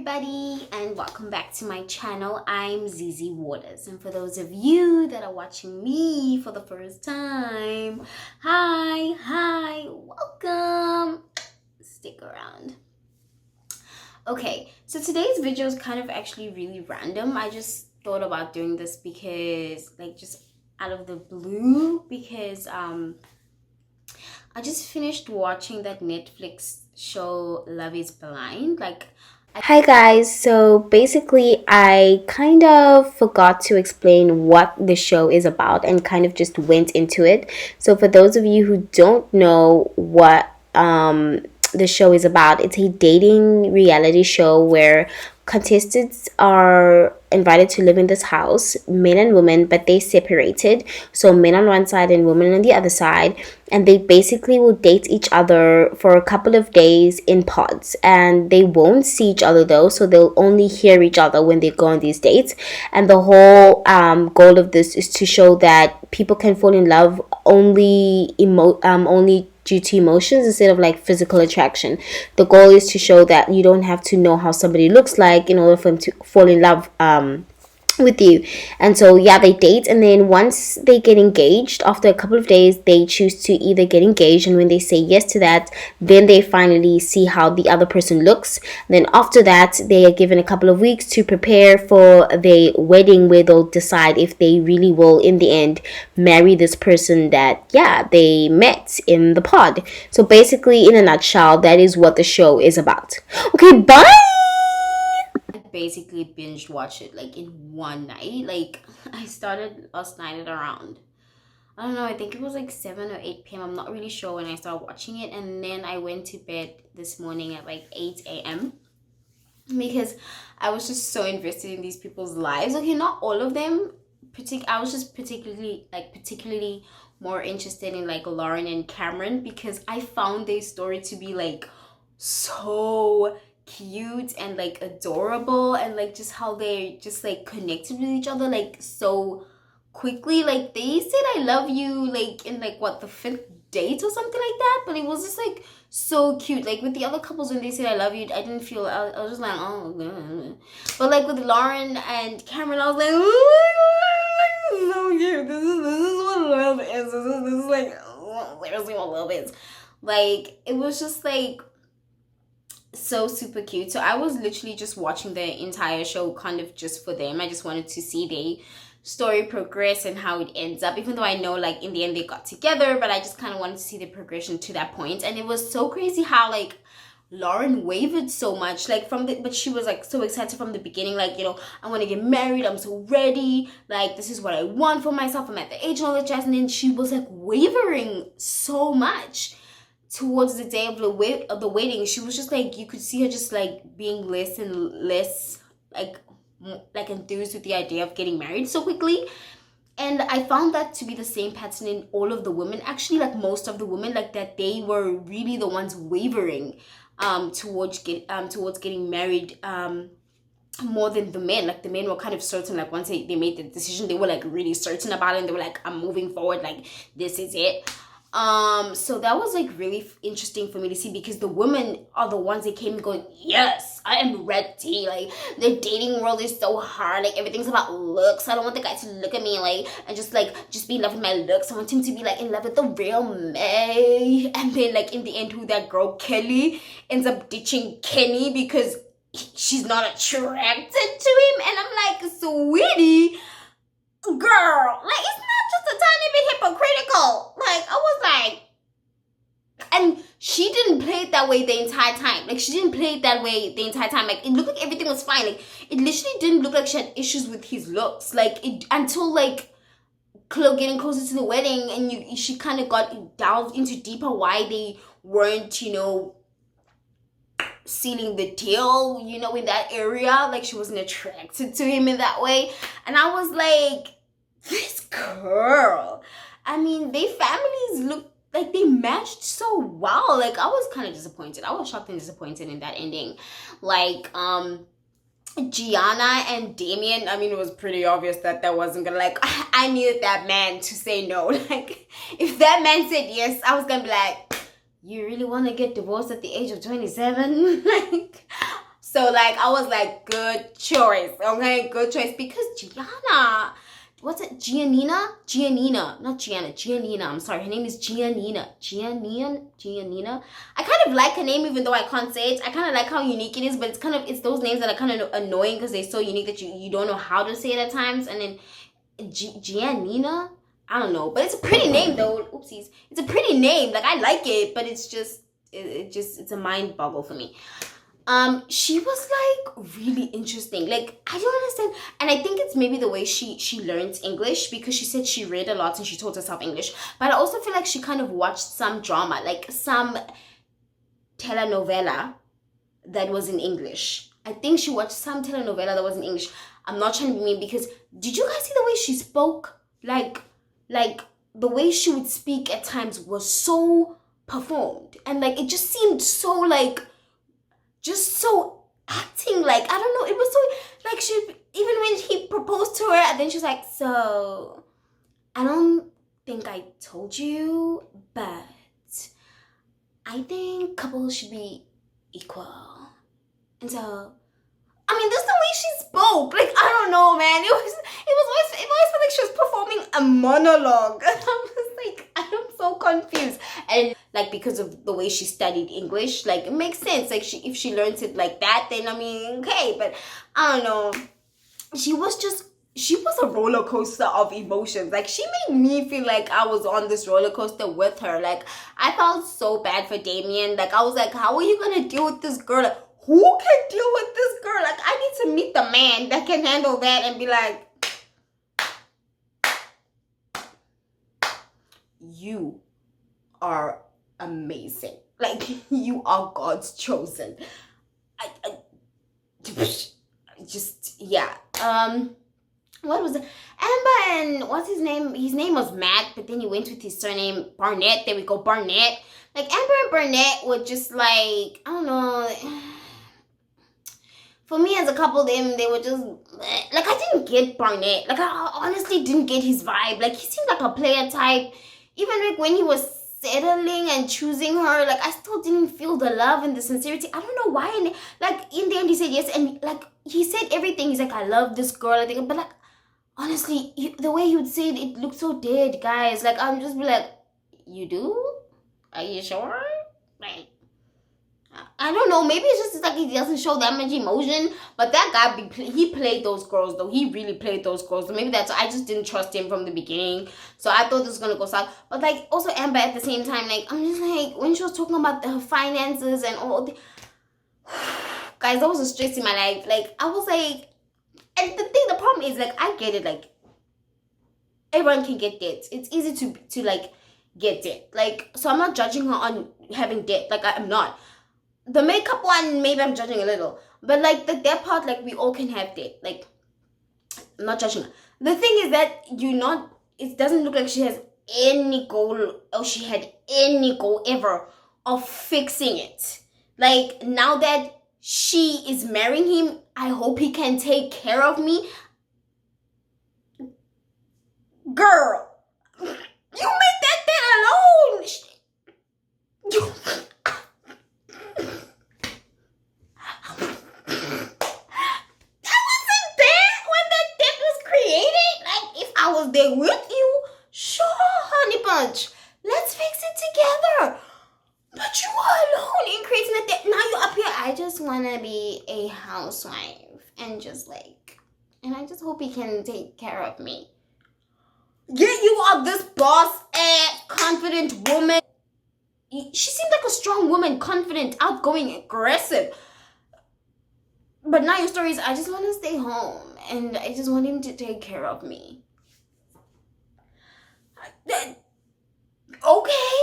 everybody, and welcome back to my channel. I'm Zizi Waters, and for those of you that are watching me for the first time, hi, welcome. Stick around. Okay, so today's video is kind of actually really random. I just thought about doing this because, just out of the blue, because I just finished watching that Netflix show Love is Blind. Hi guys, so basically I kind of forgot to explain what the show is about and kind of just went into it. So for those of you who don't know what the show is about, it's a dating reality show where contestants are invited to live in this house, men and women, but they separated. So men on one side and women on the other side, and they basically will date each other for a couple of days in pods, and they won't see each other though, so they'll only hear each other when they go on these dates. And the whole goal of this is to show that people can fall in love only due to emotions instead of physical attraction. The goal is to show that you don't have to know how somebody looks like in order for them to fall in love with you. And so yeah, they date, and then once they get engaged, after a couple of days, they choose to either get engaged, and when they say yes to that, then they finally see how the other person looks. Then after that, they are given a couple of weeks to prepare for their wedding, where they'll decide if they really will in the end marry this person that they met in the pod. So basically, in a nutshell, that is what the show is about. Okay, bye. Basically binge watch it in one night. I started last night at around, I don't know, I think it was 7 or 8 p.m. I'm not really sure when I started watching it, and then I went to bed this morning at 8 a.m. because I was just so invested in these people's lives. Okay, not all of them. I was just particularly more interested in Lauren and Cameron, because I found their story to be so cute and adorable, and just how they just connected with each other so quickly. They said I love you in what, the 5th date or something like that, but it was just so cute. With the other couples, when they said I love you, I didn't feel, I was just oh god. But with Lauren and Cameron, I was oh my god, this is so cute. This is what love is. This is seriously what love is. It was just so super cute. So I was literally just watching the entire show kind of just for them. I just wanted to see the story progress and how it ends up, even though I know in the end they got together, but I just kind of wanted to see the progression to that point. And it was so crazy how Lauren wavered so much but she was so excited from the beginning, I want to get married, I'm so ready, this is what I want for myself, I'm at the age and all that jazz. And then she was wavering so much towards the day of the wedding. She was just you could see her just being less and less enthused with the idea of getting married so quickly. And I found that to be the same pattern in all of the women, actually, most of the women, that they were really the ones wavering towards getting married more than the men. The men were kind of certain, once they made the decision, they were really certain about it, and they were I'm moving forward, this is it. So that was really interesting for me to see, because the women are the ones that came going, yes, I am ready. The dating world is so hard. Everything's about looks. I don't want the guy to look at me and just be in love with my looks. I want him to be in love with the real me. And then in the end, who that girl Kelly ends up ditching Kenny because she's not attracted to him. And I'm sweetie girl, it's not just a tiny bit hypocritical. I was and she didn't play it that way the entire time. She didn't play it that way the entire time. It looked like everything was fine. It literally didn't look like she had issues with his looks. Until getting closer to the wedding, and she kind of got delved into deeper why they weren't, sealing the deal, in that area. She wasn't attracted to him in that way. And I was this girl, I mean, their families look they matched so well. I was kind of disappointed. I was shocked and disappointed in that ending. Gianna and Damien, I mean, it was pretty obvious that wasn't gonna I needed that man to say no. If that man said yes, I was gonna be you really want to get divorced at the age of 27? So like I was like, good choice, okay, good choice, because Gianna, what's it, Giannina, not Gianna, Giannina, I'm sorry, her name is Giannina. I kind of like her name even though I can't say it. I kind of like how unique it is, but it's those names that are kind of annoying because they're so unique that you don't know how to say it at times. And then Giannina, I don't know, but it's a pretty name though. Oopsies, it's a pretty name. Like I like it, but it's just it's a mind boggle for me. She was like really interesting. Like I don't understand, and I think it's maybe the way she learns English, because she said she read a lot and she taught herself English. But I also feel like she kind of watched some drama, like some telenovela that was in English. I think she watched some telenovela that was in English. I'm not trying to be mean, because did you guys see the way she spoke? Like the way she would speak at times was so performed, and like it just seemed so like just so acting, like I don't know, it was so like she, even when he proposed to her and then she was like, so I don't think I told you, but I think couples should be equal. And so I mean, that's the way she spoke. Like, I don't know, man. It always felt like she was performing a monologue. And I was like, I'm so confused. And like, because of the way she studied English, like it makes sense. Like if she learns it like that, then I mean, okay. But I don't know. She was a roller coaster of emotions. Like she made me feel like I was on this roller coaster with her. Like I felt so bad for Damien. Like I was like, how are you gonna deal with this girl? Like, who can deal with this girl? Like I need to meet the man that can handle that and be like, you are amazing. Like you are God's chosen. I just yeah. What was it? Amber and what's his name? His name was Matt, but then he went with his surname Barnett. There we go, Barnett. Like Amber and Barnett were just like, I don't know. For me as a couple, they were just like, I didn't get Barnett. Like I honestly didn't get his vibe. Like he seemed like a player type. Even like when he was settling and choosing her, like I still didn't feel the love and the sincerity. I don't know why. And like in the end, he said yes, and like he said everything. He's like, I love this girl. I think, but like honestly, the way he would say it looked so dead, guys. Like I'm just be like, you do? Are you sure? Like I don't know. Maybe it's just like he doesn't show that much emotion. But that guy, he played those girls though. He really played those girls. So maybe that's, I just didn't trust him from the beginning. So I thought this was gonna go south. But like also Amber at the same time, like I'm just like, when she was talking about her finances and all the guys, that was a stress in my life. Like I was like, and the problem is like I get it. Like everyone can get debt. It's easy to like get debt. Like so I'm not judging her on having debt. Like I'm not. The makeup one, maybe I'm judging a little. But like the debt part, like we all can have debt. Like, I'm not judging her. The thing is that it doesn't look like she has any goal, or she had any goal ever of fixing it. Like, now that she is marrying him, I hope he can take care of me. Girl, you made that debt alone. I was there with you. Sure, honey bunch. Let's fix it together. But you are alone in creating a debt. Now you're up here. I just want to be a housewife. And I just hope he can take care of me. Yeah, you are this boss ass, confident woman. She seemed like a strong woman, confident, outgoing, aggressive. But now your story is, I just want to stay home. And I just want him to take care of me. Okay,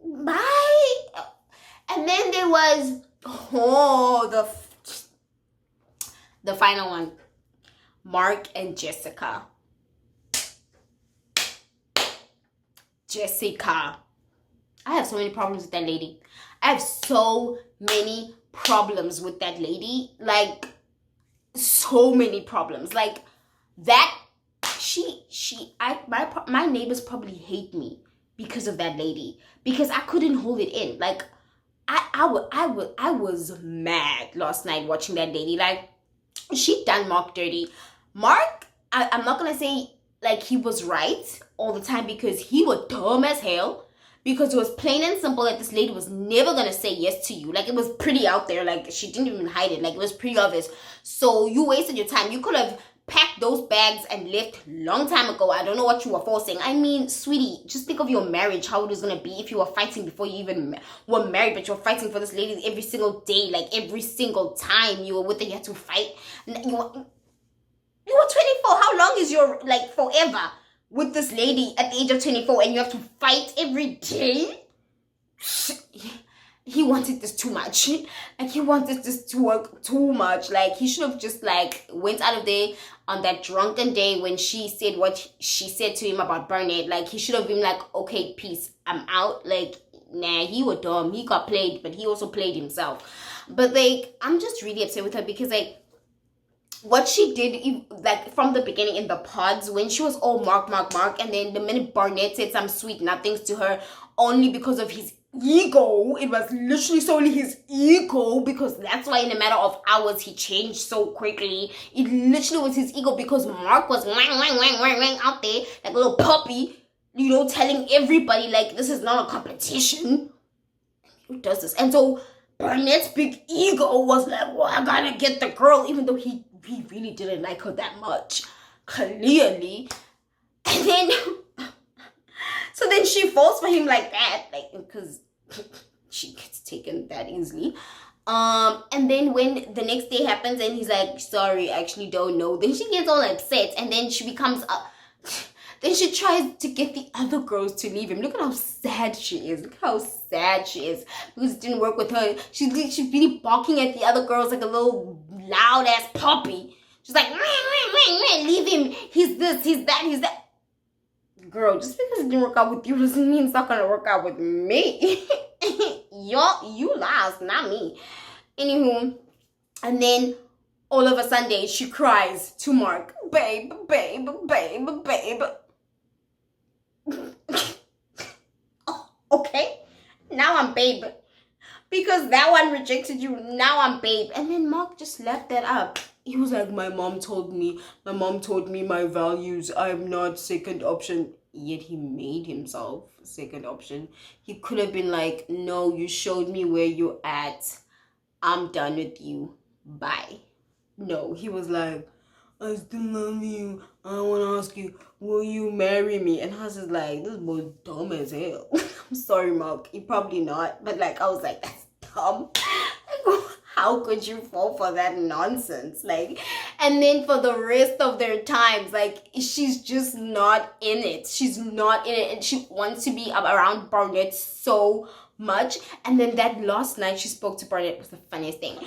bye. And then there was the final one, Mark and Jessica. I have so many problems with that lady. I have so many problems with that lady. Like so many problems. Like that. My neighbors probably hate me because of that lady, because I couldn't hold it in. Like I was mad last night watching that lady. Like, she done Mark dirty. Mark, I'm not gonna say like he was right all the time, because he was dumb as hell. Because it was plain and simple that this lady was never gonna say yes to you. Like, it was pretty out there. Like, she didn't even hide it. Like, it was pretty obvious. So you wasted your time. You could have packed those bags and left long time ago. I don't know what you were forcing. I mean, sweetie, just think of your marriage, how it was gonna be if you were fighting before you even were married, but you were fighting for this lady every single day. Like, every single time you were with her, you had to fight. You were 24. How long is your, like, forever with this lady at the age of 24, and you have to fight every day? He wanted this too much. Like, he wanted this to work too much. Like, he should have just, like, went out of there on that drunken day when she said what she said to him about Burnett. Like, he should have been like, okay, peace, I'm out. Like, nah, he was dumb. He got played, but he also played himself. But, like, I'm just really upset with her, because, like, what she did, like, from the beginning in the pods, when she was all Mark, and then the minute Barnett said some sweet nothings to her only because of his ego, it was literally solely his ego, because that's why in a matter of hours he changed so quickly. It literally was his ego, because Mark was wang out there like a little puppy, you know, telling everybody like this is not a competition. Who does this? And so Barnett's big ego was like, well, I gotta get the girl, even though he really didn't like her that much, clearly. And then so then she falls for him like that, like, because she gets taken that easily. And then when the next day happens and he's like, sorry, I actually don't know, then she gets all upset, and then she becomes then she tries to get the other girls to leave him. Look at how sad she is. Look how sad she is, because it didn't work with her. She's really barking at the other girls like a little loud ass puppy. She's like, leave him. He's this, he's that, he's that. Girl, just because it didn't work out with you doesn't mean it's not gonna work out with me. You lost, not me. Anywho, and then all of a Sunday she cries to Mark, babe. Okay, now I'm babe, because that one rejected you. Now I'm babe. And then Mark just left that up. He was like, my mom told me my values, I'm not second option. Yet he made himself second option. He could have been like, no, you showed me where you're at, I'm done with you, bye. No, he was like, I still love you, I want to ask you, will you marry me? And I was just like, this boy's dumb as hell. I'm sorry, Mark, he probably not, but like, I was like, that's dumb. How could you fall for that nonsense? Like, and then for the rest of their times, like, she's just not in it. She's not in it, and she wants to be around Barnett so much. And then that last night she spoke to Barnett was the funniest thing.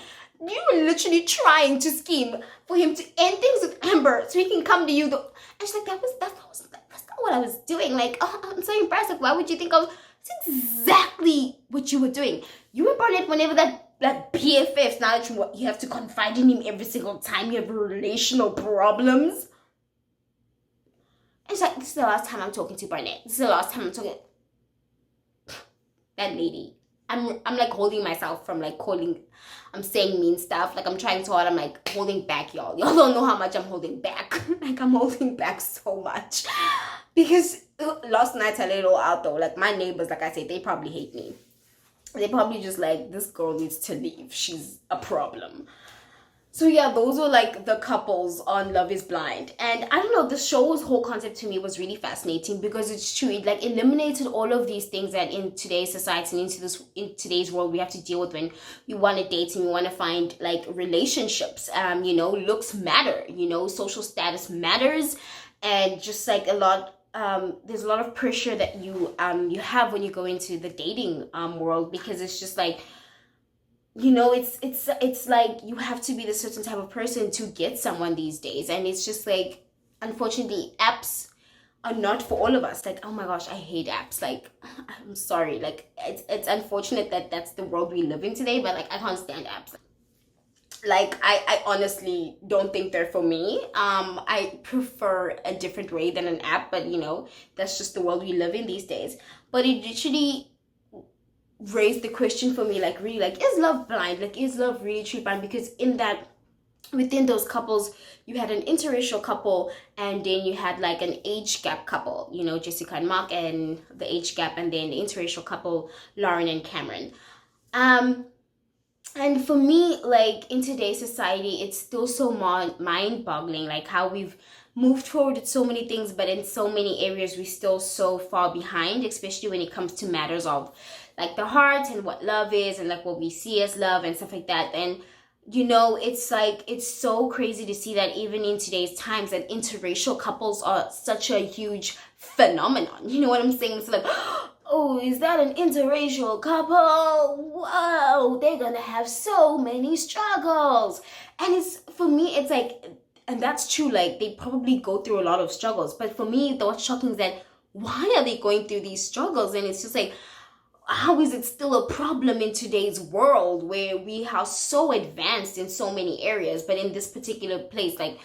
You were literally trying to scheme for him to end things with Amber so he can come to you. And she's like, that's not what I was doing. Like, oh, I'm so impressed. Like, why would you think I was? That's exactly what you were doing. You and Barnett, whenever that BFFs, now that you have to confide in him every single time you have relational problems. And it's like, this is the last time I'm talking to Barnett. This is the last time I'm talking. That lady. I'm like holding myself from like I'm saying mean stuff. Like, I'm trying so hard. I'm like holding back, y'all. Y'all don't know how much I'm holding back. Like, I'm holding back so much. Because last night I let it all out though. Like, my neighbors, like I said, they probably hate me. They probably just like, this girl needs to leave. She's a problem. So yeah, those were like the couples on Love is Blind. And I don't know, the show's whole concept to me was really fascinating, because it's true. It like eliminated all of these things that in today's society and in today's world we have to deal with when we want to date and we want to find like relationships. You know, looks matter, you know, social status matters, and just like there's a lot of pressure that you have when you go into the dating world, because it's just like, you know, it's like you have to be the certain type of person to get someone these days. And it's just like, unfortunately, apps are not for all of us. Like, oh my gosh, I hate apps. Like, I'm sorry. Like, it's unfortunate that that's the world we live in today, but like, I can't stand apps. Like, I honestly don't think they're for me. I prefer a different way than an app, but you know, that's just the world we live in these days. But it literally raised the question for me, like, really, like, is love blind? Like, is love really truly blind? Because in that, within those couples, you had an interracial couple, and then you had like an age gap couple, you know, Jessica and Mark, and the age gap, and then the interracial couple, Lauren and Cameron. um and for me, like, in today's society, it's still so mind-boggling, like how we've moved forward with so many things, but in so many areas we're still so far behind, especially when it comes to matters of like the heart and what love is, and like what we see as love and stuff like that. And you know, it's like, it's so crazy to see that even in today's times, that interracial couples are such a huge phenomenon. You know what I'm saying? It's like, oh, is that an interracial couple? Whoa, they're gonna have so many struggles. And it's, for me, it's like, and that's true, like, they probably go through a lot of struggles. But for me, what's shocking is that, why are they going through these struggles? And it's just like, how is it still a problem in today's world where we are so advanced in so many areas, but in this particular place, like,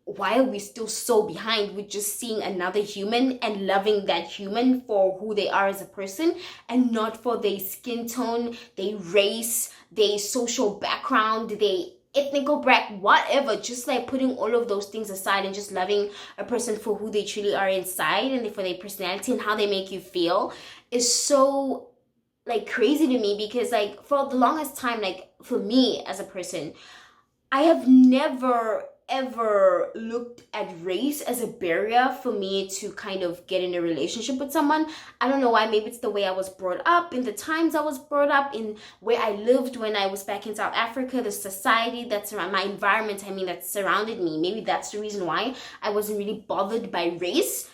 why are we still so behind with just seeing another human and loving that human for who they are as a person, and not for their skin tone, their race, their social background, their ethnical background, whatever? Just like putting all of those things aside and just loving a person for who they truly are inside, and for their personality and how they make you feel, is so like crazy to me. Because like, for the longest time, like, for me as a person, I have never ever looked at race as a barrier for me to kind of get in a relationship with someone. I don't know why. Maybe it's the way I was brought up, in the times I was brought up, in where I lived when I was back in South Africa, the society that's around, my environment, I mean, that surrounded me. Maybe that's the reason why I wasn't really bothered by race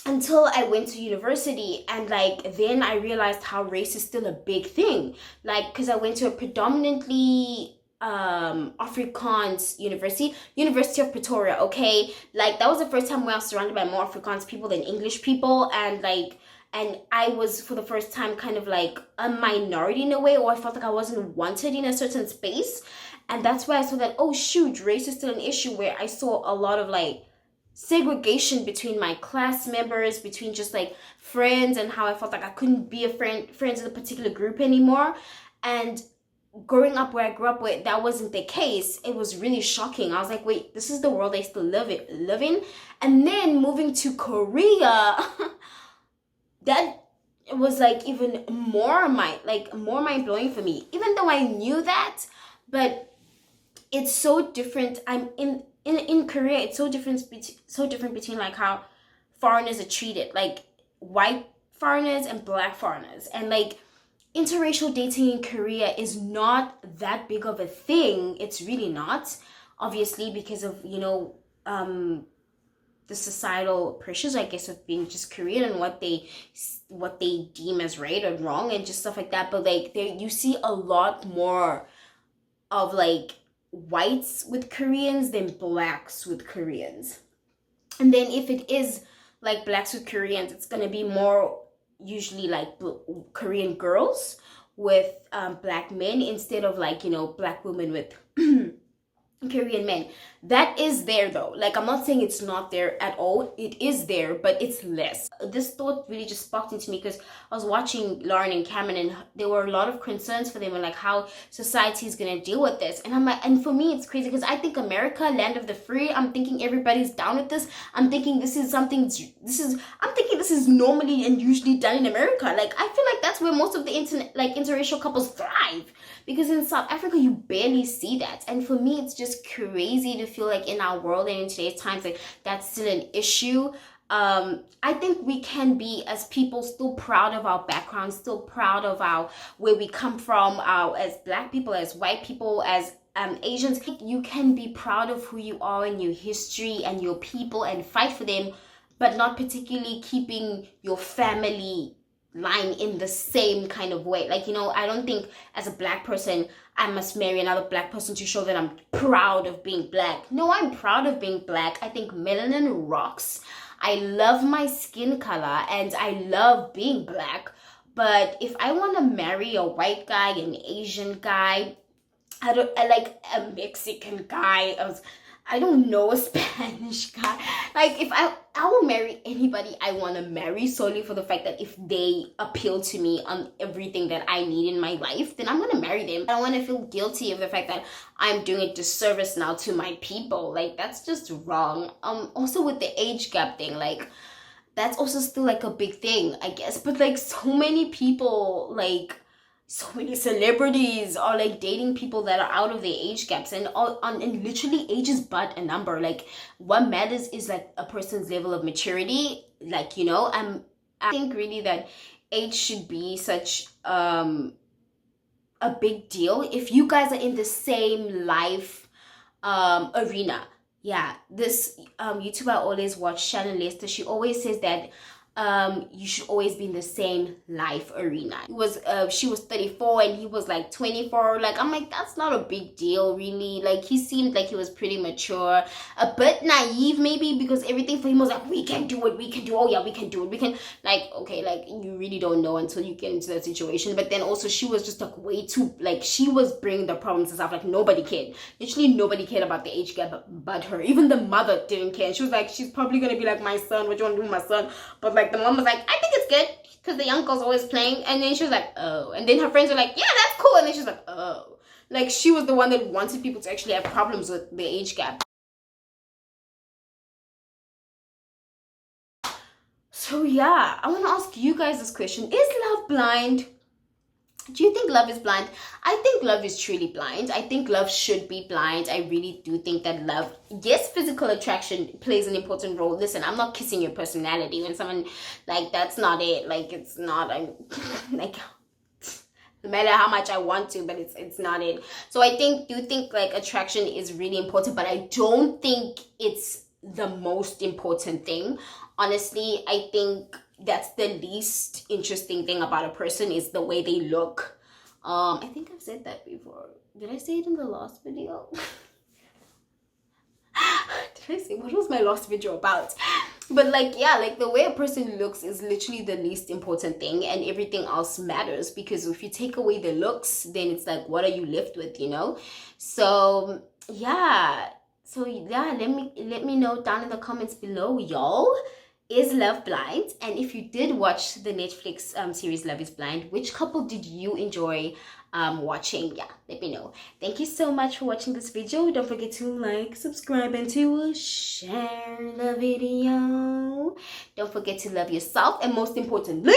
until I went to university. And like, then I realized how race is still a big thing. Like, because I went to a predominantly Afrikaans University of Pretoria. Okay, like, that was the first time where I was surrounded by more Afrikaans people than English people. And like, and I was, for the first time, kind of like a minority in a way, or I felt like I wasn't wanted in a certain space. And that's why I saw that, oh shoot, race is still an issue, where I saw a lot of like segregation between my class members, between just like friends, and how I felt like I couldn't be friends with a particular group anymore. And growing up where I grew up with, that wasn't the case. It was really shocking. I was like, wait, this is the world I still live in. And then moving to Korea, that was like even more mind blowing for me. Even though I knew that, but it's so different. I'm in Korea, it's so different between like how foreigners are treated, like white foreigners and black foreigners. And like, interracial dating in Korea is not that big of a thing. It's really not, obviously, because of, you know, the societal pressures, I guess, of being just Korean, and what they deem as right or wrong, and just stuff like that. But like, there, you see a lot more of like whites with Koreans than blacks with Koreans. And then if it is like blacks with Koreans, it's gonna be more usually like Korean girls with black men, instead of like, you know, black women with Korean men. That is there though. Like, I'm not saying it's not there at all. It is there, but it's less. This thought really just sparked into me because I was watching Lauren and Cameron, and there were a lot of concerns for them, and like how society is gonna deal with this. And I'm like, and for me, it's crazy because I think America, land of the free. I'm thinking everybody's down with this. I'm thinking this is normally and usually done in America. Like, I feel like that's where most of the interracial couples thrive. Because in South Africa, you barely see that. And for me, it's just crazy to feel like in our world and in today's times, like, that's still an issue. I think we can be, as people, still proud of our background, still proud of where we come from, as black people, as white people, as Asians. You can be proud of who you are and your history and your people and fight for them, but not particularly keeping your family line in the same kind of way. Like, you know, I don't think as a black person I must marry another black person to show that I'm proud of being black. No, I'm proud of being black. I think melanin rocks. I love my skin color and I love being black. But if I want to marry a white guy, an Asian guy, I like a Mexican guy, I don't know a Spanish guy. Like, if I will marry anybody I want to marry solely for the fact that if they appeal to me on everything that I need in my life, then I'm gonna marry them. I don't want to feel guilty of the fact that I'm doing a disservice now to my people. Like, that's just wrong. Also with the age gap thing, like, that's also still like a big thing, I guess. But like, so many people, like, so many celebrities are like dating people that are out of their age gaps, and and literally age is but a number. Like, what matters is like a person's level of maturity. Like, I think really that age should be such a big deal if you guys are in the same life arena. Yeah, this YouTuber I always watch, Shannon Lester, she always says that you should always be in the same life arena. She was 34 and he was like 24. Like, I'm like, that's not a big deal, really. Like, he seemed like he was pretty mature, a bit naive maybe, because everything for him was like, we can do it, we can do, oh yeah, we can do it, we can, like, okay, like, you really don't know until you get into that situation. But then also she was just like way too, like, she was bringing the problems and stuff. Like, nobody cared, literally nobody cared about the age gap but her. Even the mother didn't care. She was like, she's probably gonna be like my son, what you want to do with my son? But like, the mom was like, I think it's good because the young girl's always playing. And then she was like, oh. And then her friends were like, yeah, that's cool. And then she was like, oh. Like, she was the one that wanted people to actually have problems with the age gap. So yeah, I want to ask you guys this question. Is love blind? Do you think love is blind? I think love is truly blind. I think love should be blind. I really do think that love, yes, physical attraction plays an important role. Listen, I'm not kissing your personality. When someone, like, that's not it. Like, it's not, I'm like, no matter how much I want to, but it's not it. So I do think like attraction is really important, but I don't think it's the most important thing. Honestly, I think that's the least interesting thing about a person is the way they look. I think I've said that before. Did I say it in the last video? Did I say, what was my last video about? But like, yeah, like the way a person looks is literally the least important thing, and everything else matters, because if you take away the looks, then it's like, what are you left with, So yeah, let me know down in the comments below, y'all. Is love blind? And if you did watch the Netflix series Love is Blind, which couple did you enjoy watching? Yeah, let me know. Thank you so much for watching this video. Don't forget to like, subscribe, and to share the video. Don't forget to love yourself, and most importantly,